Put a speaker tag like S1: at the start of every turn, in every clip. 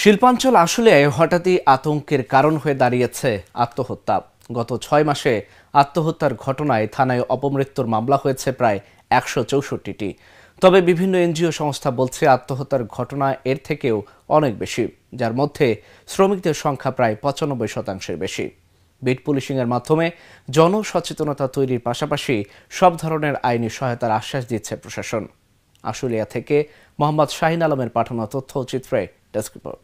S1: শিল্পাঞ্চল আশুলিয়ায় হঠাৎই আতঙ্কের কারণ হয়ে দাঁড়িয়েছে আত্মহত্যা। গত 6 মাসে আত্মহত্যার ঘটনায় থানায় অপমৃত্যুর মামলা হয়েছে প্রায় 164টি। তবে বিভিন্ন এনজিও সংস্থা বলছে আত্মহত্যার ঘটনা এর থেকেও অনেক বেশি, যার মধ্যে শ্রমিকদের সংখ্যা প্রায় 95% বেশি। বিট পুলিশিংয়ের মাধ্যমে জনসচেতনতা তৈরির পাশাপাশি সব ধরনের আইনি সহায়তার আশ্বাস দিচ্ছে প্রশাসন। আশুলিয়া থেকে মোহাম্মদ শাহিন আলমের পাঠানো তথ্যচিত্রে ডেস্ক রিপোর্ট।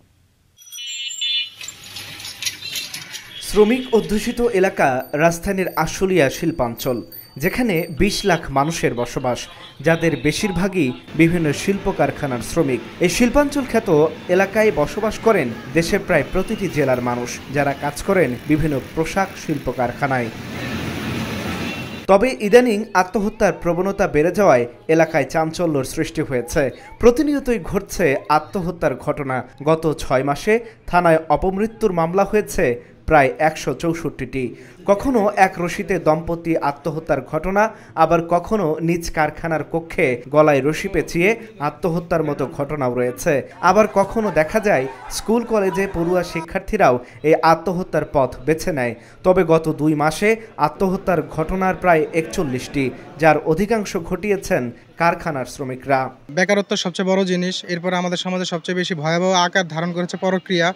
S1: শ্রমিক অধ্যুষিত এলাকা রাজধানীর আশুলিয়া শিল্পাঞ্চল, যেখানে 20 লাখ মানুষের বসবাস, যাদের বেশিরভাগই বিভিন্ন শিল্প কারখানার শ্রমিক। এই শিল্পাঞ্চল খ্যাত এলাকায় বসবাস করেন দেশের প্রায় প্রতিটি জেলার মানুষ, যারা কাজ করেন বিভিন্ন পোশাক শিল্প কারখানায়। তবে ইদানিং আত্মহত্যার প্রবণতা বেড়ে যাওয়ায় এলাকায় চাঞ্চল্যর সৃষ্টি হয়েছে। প্রতিনিয়তই ঘটছে আত্মহত্যার ঘটনা। গত 6 মাসে থানায় অপমৃত্যুর মামলা হয়েছে প্রায় 164টি। কখনো এক রশিতে দম্পতি আত্মহত্যার ঘটনা, আবার কখনো নিজ কারখানার কক্ষে গলায় রশি পেঁচিয়ে আত্মহত্যার মতো ঘটনাও রয়েছে। আবার কখনো দেখা যায় স্কুল কলেজে পড়ুয়া শিক্ষার্থীরাও এই আত্মহত্যার পথ বেছে নেয়। তবে গত 2 মাসে আত্মহত্যার ঘটনার প্রায় 41টি, যার অধিকাংশ ঘটিয়েছেন কারখানার শ্রমিকরা।
S2: বেকারত্ব সবচেয়ে বড় জিনিস। এরপর আমাদের সমাজে সবচেয়ে বেশি ভয়াবহ আকার ধারণ করেছে পরক্রিয়া,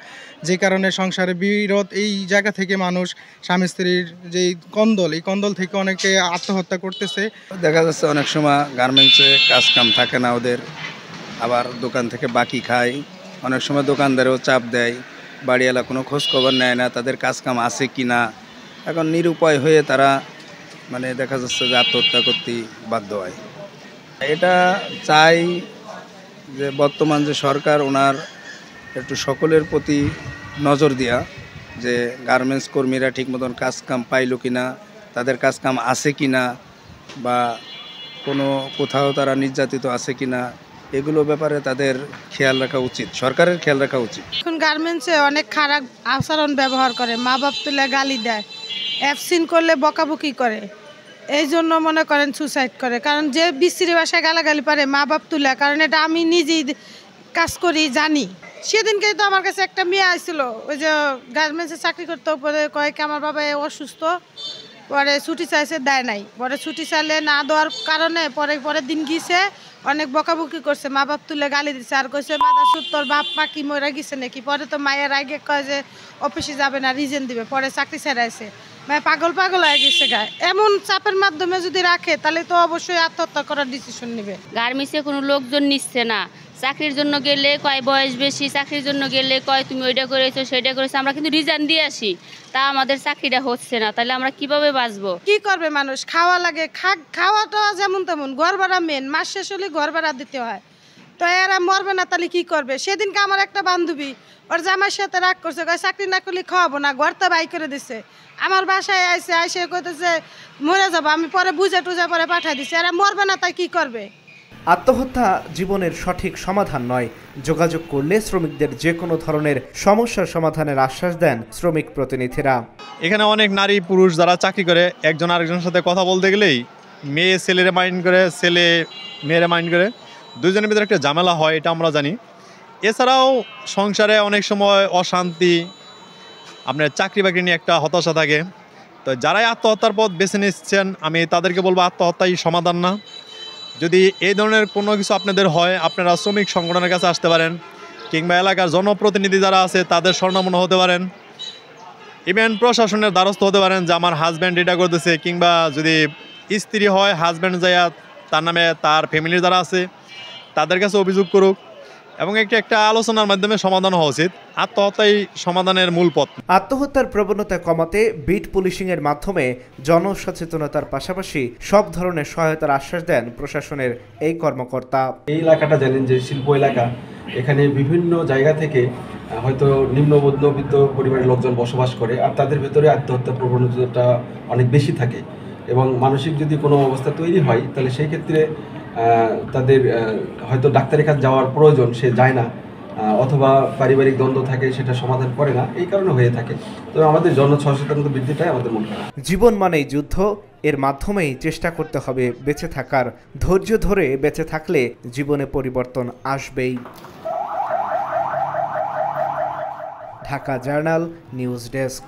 S2: যে কারণে সংসারে বিরোধ। এই জায়গা থেকে মানুষ স্বামী স্ত্রীর যে কন্দল, এই কন্দল থেকে অনেকে আত্মহত্যা করতেছে।
S3: দেখা যাচ্ছে অনেক সময় গার্মেন্টসে কাজ কাম থাকে না ওদের, আবার দোকান থেকে বাকি খায়। অনেক সময় দোকানদারেও চাপ দেয়, বাড়িওয়ালা কোনো খোঁজ খবর নেয় না তাদের কাজ কাম আছে কি না। এখন নিরুপায় হয়ে তারা দেখা যাচ্ছে যে আত্মহত্যা করতে বাধ্য হয়। এটা চাই যে বর্তমান যে সরকার, ওনার একটু সকলের প্রতি নজর দেয়া, যে গার্মেন্টস কর্মীরা ঠিক মতন কাজ কাম পাইল কিনা, তাদের কাজ কাম আছে কিনা, বা কোথাও তারা নির্যাতিত আছে কিনা, এগুলো ব্যাপারে তাদের খেয়াল রাখা উচিত, সরকারের খেয়াল রাখা উচিত।
S4: এখন গার্মেন্টসে অনেক খারাপ আচরণ ব্যবহার করে, মা বাপ তুলে গালি দেয়, অ্যাবসেন্ট করলে বকাবকি করে, এই জন্য মনে করেন সুসাইড করে। কারণ যে বিশ্রী ভাষায় গালাগালি পারে মা বাপ তুলে, কারণ এটা আমি নিজেই কাজ করি জানি। সেদিনকেই তো আমার কাছে একটা মেয়ে আসছিল, ওই যে গার্মেন্টসে চাকরি করতে, পরে কয়েক আমার বাবা অসুস্থ, পরে ছুটি চাইছে, দেয় নাই। পরে ছুটি চাইলে না দেওয়ার কারণে পরের দিন গিয়েছে, অনেক বকাবকি করছে, মা বাপ তুলে গালি দিচ্ছে, আর কইছে মাথা সুদ তোর বাপ মা কি মরে গেছে নাকি। পরে তো মায়ের আগে কয় যে অফিসে যাবে না, রিজেন দিবে, পরে চাকরি ছাড়াইছে। মায়ের পাগল হয়ে গেছে গায়ে। এমন চাপের মাধ্যমে যদি রাখে তাহলে তো অবশ্যই আত্মহত্যা করার ডিসিশন নেবে।
S5: গার্মেন্টসে কোনো লোকজন নিচ্ছে না। চাকরির জন্য গেলে কয় বয়স বেশি, চাকরির জন্য গেলে কয় তুমি ওইটা করেছো সেটা করেছো, আমরা কিন্তু রিজাইন দিয়ে আসি, তা আমাদের চাকরিটা হচ্ছে না, তাহলে আমরা কিভাবে বাঁচবো?
S4: কি করবে মানুষ? খাওয়া লাগে, খাওয়াটা যেমন তেমন, ঘর ভাড়া মেন, মাস শেষ হলে ঘর ভাড়া দিতে হয়। তো এরা মরবে না তাহলে কি করবে? সেদিনকে আমার একটা বান্ধবী ওর জামাইয়ের সাথে রাগ করছে, চাকরি না করলে খাওয়াবো না, ঘরটা বাই করে দিছে। আমার বাসায় আইসে কইতেছে মরে যাবো, আমি পরে বুঝে টুজে পরে পাঠাই দিছি। এরা মরবে না তাই কি করবে?
S1: আত্মহত্যা জীবনের সঠিক সমাধান নয়। যোগাযোগ করলে শ্রমিকদের যে কোনো ধরনের সমস্যার সমাধানের আশ্বাস দেন শ্রমিক প্রতিনিধিরা।
S6: এখানে অনেক নারী পুরুষ যারা চাকরি করে, একজন আরেকজনের সাথে কথা বলতে গেলেই মেয়ে ছেলেরে মাইন্ড করে, ছেলে মেয়েরে মাইন্ড করে, দুজনের ভিতরে একটা ঝামেলা হয়, এটা আমরা জানি। এছাড়াও সংসারে অনেক সময় অশান্তি, আপনার চাকরি বাকরি নিয়ে একটা হতাশা থাকে। তো যারাই আত্মহত্যার পথ বেছে নিচ্ছেন, আমি তাদেরকে বলবো আত্মহত্যাই সমাধান না। যদি এই ধরনের কোনো কিছু আপনাদের হয়, আপনারা শ্রমিক সংগঠনের কাছে আসতে পারেন, কিংবা এলাকার জনপ্রতিনিধি যারা আছে তাদের স্বর্ণামন হতে পারেন, ইভেন প্রশাসনের দ্বারস্থ হতে পারেন যে আমার হাজব্যান্ড এটা করতেছে, কিংবা যদি স্ত্রী হয় হাজব্যান্ড যাইয়া তার নামে তার ফ্যামিলির যারা আছে তাদের কাছে অভিযোগ করুক, এবং একটা আলোচনার মাধ্যমে সমাধান হওয়া উচিত। আত্মহত্যাই সমাধানের মূল পথ।
S1: আত্মহত্যার প্রবণতা কমাতে বিট পুলিশিংয়ের মাধ্যমে জনসচেতনতার পাশাপাশি সব ধরনের সহায়তার আশ্বাস দেন প্রশাসনের এই কর্মকর্তা।
S7: এই এলাকাটা জানেন যে শিল্প এলাকা, এখানে বিভিন্ন জায়গা থেকে হয়তো নিম্ন মধ্যবিত্ত পরিবারের লোকজন বসবাস করে, আর তাদের ভেতরে আত্মহত্যার প্রবণতাটা অনেক বেশি থাকে। এবং মানসিক যদি কোনো অবস্থা তৈরি হয় তাহলে সেই ক্ষেত্রে তাদের হয়তো ডাক্তারের কাছে যাওয়ার প্রয়োজন, সে যায় না, অথবা পারিবারিক দ্বন্দ্ব থাকে, সেটা সমাধান করে না, এই কারণে হয়ে থাকে। তো আমাদের জনসচেতনতা বৃদ্ধিটাই আমাদের মূল কারণ।
S1: জীবন মানেই যুদ্ধ, এর মাধ্যমেই চেষ্টা করতে হবে বেঁচে থাকার। ধৈর্য ধরে বেঁচে থাকলে জীবনে পরিবর্তন আসবেই। Dhaka journal news desk.